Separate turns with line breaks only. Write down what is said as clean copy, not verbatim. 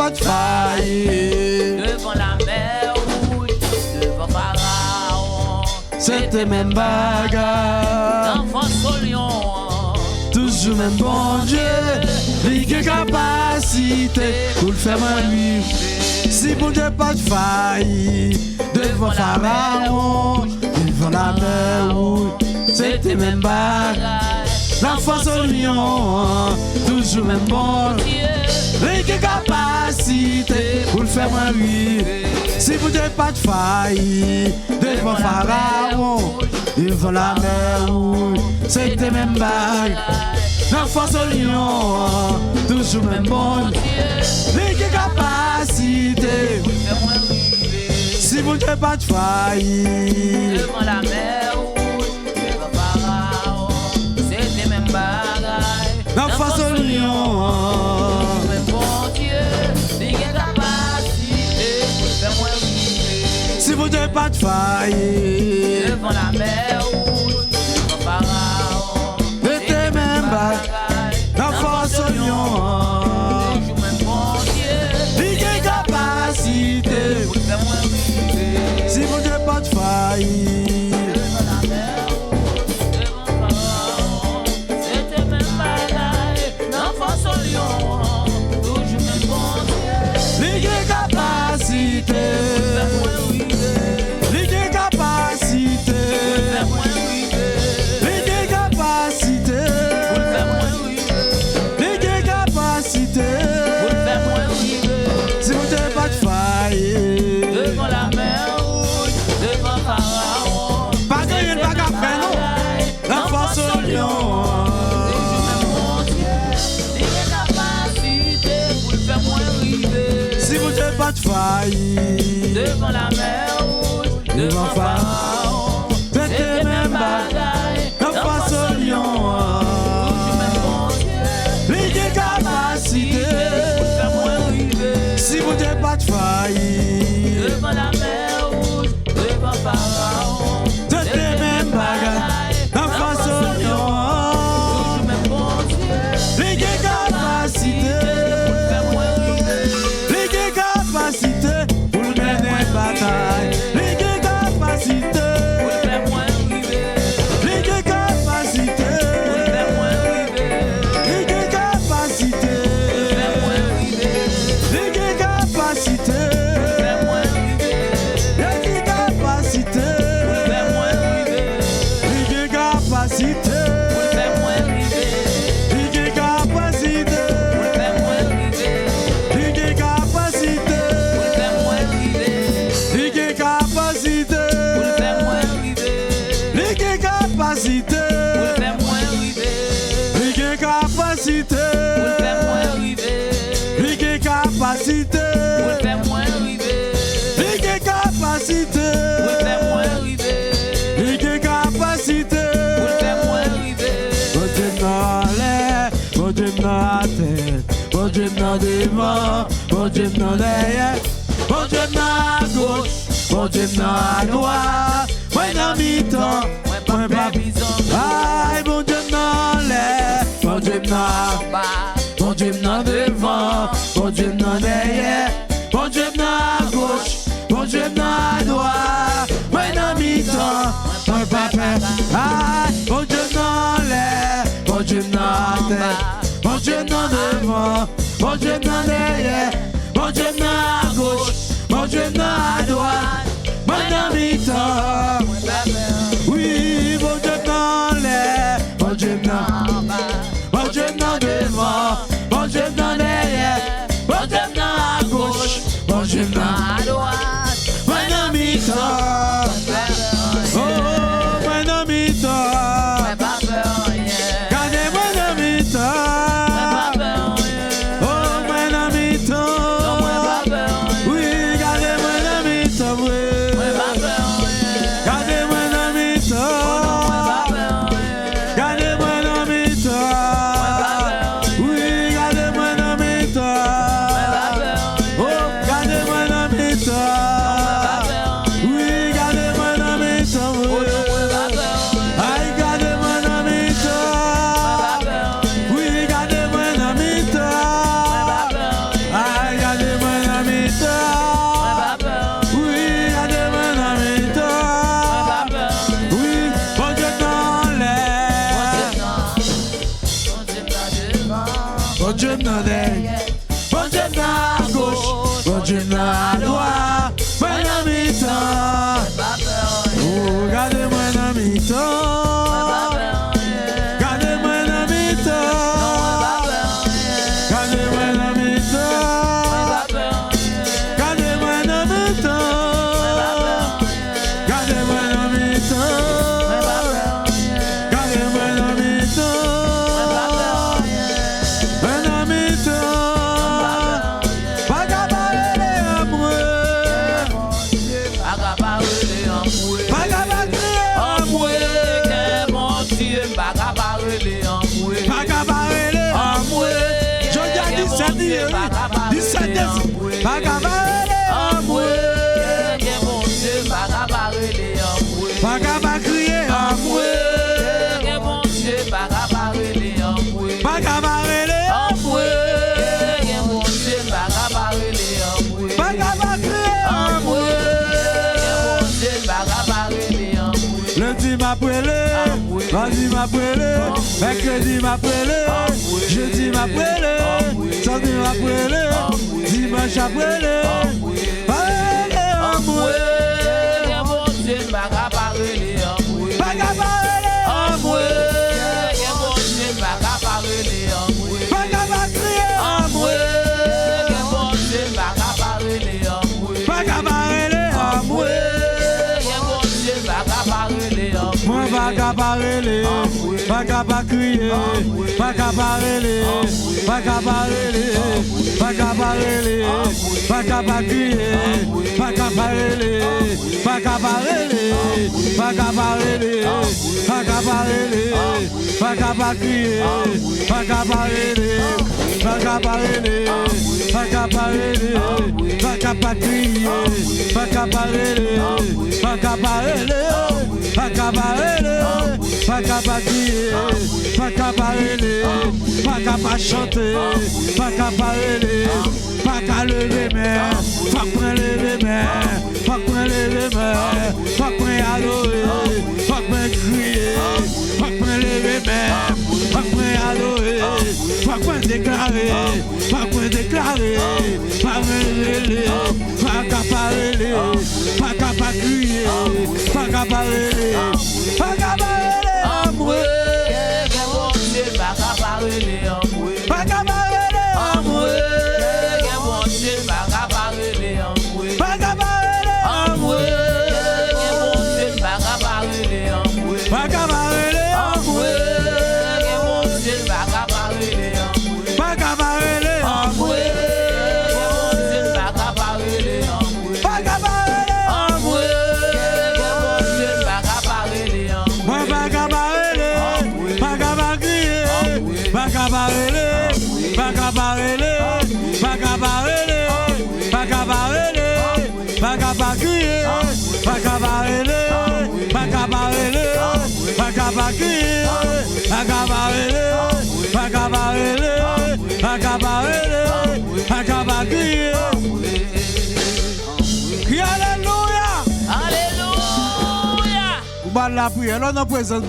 pas de faille.
Devant la mer rouge, devant Pharaon.
C'était même bagarre.
L'enfance au lion.
Toujours même bon Dieu. Il a capacité pour le faire lui. Si bon Dieu pas de faille. Devant Pharaon. Devant la mer rouge. C'était même bagarre. L'enfance au lion, toujours même bon Dieu. Il a capacité pour le faire lui. Si vous n'avez pas de faille, devant Pharaon, devant la mer rouge, c'était même bague. L'enfance au lion, toujours même bon Dieu. Il a capacité pour le faire lui. Si vous n'avez pas de faille,
devant la mer rouge, devant Pharaon. C'était même bagaille.
l'enfance au lion.
Mais bon Dieu, il a capacité pour faire moins vivre.
Si vous n'avez pas de faille,
Devant la mer rouge, devant Pharaon.
c'était même bagaille. L'enfance au lion.
Mais bon Dieu,
Il a capacité
pour faire moins vivre.
si vous n'avez pas de faille.
Devant la mer rouge, devant Pharaon. C'était même bagaille. L'enfance au lion. Toujours même bon Dieu.
Il a capacité.
Faire moins vivre.
Il a capacité.
Faire moins vivre.
Il a capacité.
Faire moins vivre.
Il a capacité.
Faire moins vivre.
Si vous n'avez pas de faille.
Devant la mer rouge, devant Pharaon.
Pas gagner, pas qu'à faire, non. L'enfance au lion. Si vous n'avez pas de faille.
Devant la mer rouge, devant Pharaon.
C'était même bagaille. L'enfance au lion. Il a capacité. Si vous n'avez pas de faille.
Devant la mer rouge, devant Pharaon.
C'était même bagaille. L'enfance au lion. Il a capacité. Il a capacité pour mener une bataille. Il a capacité. Il a capacité. Il a capacité. Il a capacité. Il a capacité. Il a capacité. Il a capacité. Il a capacité. Il a capacité. Il a capacité. Il a capacité. Il a capacité. Il a capacité. Il a capacité. Bon Dieu dans l'air, bon Dieu dans la tête, bon Dieu dans devant, bon Dieu dans derrière, bon Dieu dans la gauche, bon Dieu dans la droite, moi dans mi-temps, moi pas aïe, bon Dieu dans l'air, bon Dieu dans bas, bon Dieu dans devant, bon Dieu dans derrière, bon Dieu dans la gauche, bon Dieu dans la droite, moi dans mi-temps, moi pas peur, aïe, bon Dieu dans l'air, bon Dieu dans la tête, bon Dieu dans devant, bon Dieu dans derrière, bon Dieu dans la gauche, bon Dieu dans la droite, moi dans mi-temps, oui, bon Dieu dans l'air, bon Dieu dans bon Dieu dans devant, bon Dieu dans derrière, bon Dieu dans la gauche, bon Dieu dans la droite, moi dans mi-temps, oh, moi dans mi-temps, gardez-moi dans mi-temps, oh, moi dans mi-temps. Pas qu'à parler en moi.
Mon Dieu, pas qu'à parler en moi.
Pas qu'à crier en moi.
Mon Dieu, pas qu'à parler en moi.
Pas qu'à parler en moi.
Mon Dieu, pas qu'à parler en moi.
Pas qu'à crier en moi.
Mon Dieu, pas qu'à parler en moi.
Lundi m'a brûlé, mardi m'a brûlé, mercredi m'a brûlé, jeudi m'a brûlé, samedi m'a brûlé, dimanche m'a brûlé. Parlez en moi.
Mon Dieu, pas qu'à parler en moi.
Pas qu'à parler en moi.
Mon Dieu, pas qu'à parler en moi.
Pas qu'à crier en moi.
Mon Dieu, pas qu'à parler en moi.
Pas qu'à parler en moi.
Mon Dieu, pas qu'à parler en moi.
Moi pas qu'à parler, pas qu'à crier, pas qu'à parler, pas qu'à parler, pas qu'à parler, pas qu'à crier, pas qu'à parler, pas qu'à parler, pas qu'à parler, pas qu'à parler, pas qu'à crier, pas qu'à parler, pas qu'à parler, pas qu'à parler, pas qu'à crier, pas qu'à parler, pas qu'à parler, pas qu'à parler, pas qu'à crier, pas qu'à parler, pas qu'à chanter, pas qu'à parler, pas qu'à lever main, pas qu'à lever main, pas qu'à lever main, pas qu'à adorer, pas qu'à crier, pas qu'à lever main, pas qu'à adorer, pas qu'à déclarer, pas qu'à déclarer, pas qu'à parler, pas qu'à crier, pas qu'à parler, pas qu'à parler en moi.
Mon Dieu, pas qu'à parler en moi.
Pas qu'à parler en moi.
Mon Dieu, pas qu'à parler en moi.
Pas qu'à parler en moi.
Mon Dieu, pas qu'à parler en moi.
Pas qu'à parler en moi.
Mon Dieu, pas qu'à parler en moi.
Pas qu'à parler en moi.
Mon Dieu, pas qu'à parler en moi.
Pas qu'à parler en moi.
Mon Dieu, pas qu'à parler en moi.
Moi pas qu'à parler, pas qu'à crier, pas qu'à parler, pas qu'à parler, pas qu'à parler, pas qu'à parler, pas qu'à crier, pas qu'à parler, pas qu'à parler, pas qu'à crier, pas qu'à parler, pas qu'à parler, pas qu'à parler, pas qu'à crier. Crie alléluia.
Alléluia.
Ou la prière, là, dans la présence.